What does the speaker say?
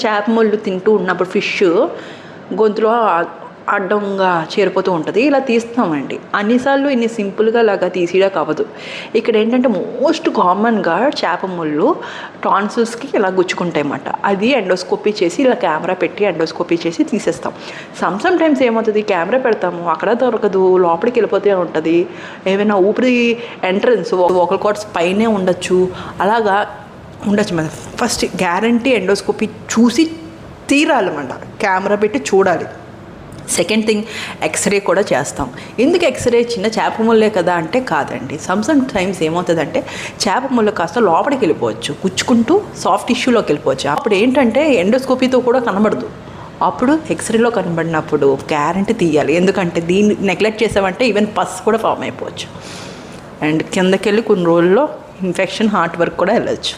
చేప ముళ్ళు తింటూ ఉన్నప్పుడు ఫిష్ గొంతులో అడ్డంగా చేరిపోతూ ఉంటుంది. ఇలా తీస్తామండి. అన్నిసార్లు ఇన్ని సింపుల్గా లాగా తీసేయడానికి అవ్వదు. ఇక్కడ ఏంటంటే మోస్ట్ కామన్గా చేప ముళ్ళు టాన్సిల్స్కి ఇలా గుచ్చుకుంటాయి అన్నమాట. అది ఎండోస్కోపీ చేసి ఇలా కెమెరా పెట్టి ఎండోస్కోపీ చేసి తీసేస్తాం. సమ్ టైమ్స్ ఏమవుతుంది, కెమెరా పెడతాము, అక్కడ దొరకదు, లోపలికి వెళ్ళిపోతే ఉంటుంది. ఏమైనా ఊపిరి ఎంట్రన్స్ వోకల్ కార్డ్స్ పైనే ఉండొచ్చు, అలాగా ఉండొచ్చు. మన ఫస్ట్ గ్యారంటీ ఎండోస్కోపీ చూసి తీరాలన్నమాట, కెమెరా పెట్టి చూడాలి. సెకండ్ థింగ్, ఎక్స్రే కూడా చేస్తాం. ఎందుకు ఎక్స్రే? చిన్న చేప ముళ్ళే కదా అంటే కాదండి. సమ్ టైమ్స్ ఏమవుతుందంటే చేప ముళ్ళు కాస్త లోపలికి వెళ్ళిపోవచ్చు, గుచ్చుకుంటూ సాఫ్ట్ టిష్యూలోకి వెళ్ళిపోవచ్చు. అప్పుడు ఏంటంటే ఎండోస్కోపీతో కూడా కనబడదు. అప్పుడు ఎక్స్రేలో కనబడినప్పుడు గ్యారంటీ తీయాలి. ఎందుకంటే దీన్ని నెగ్లెక్ట్ చేసామంటే ఈవెన్ పస్ కూడా ఫామ్ అయిపోవచ్చు. అండ్ కిందకి వెళ్ళి కొన్ని రోజుల్లో ఇన్ఫెక్షన్, హార్ట్ వర్క్ కూడా వెళ్ళచ్చు.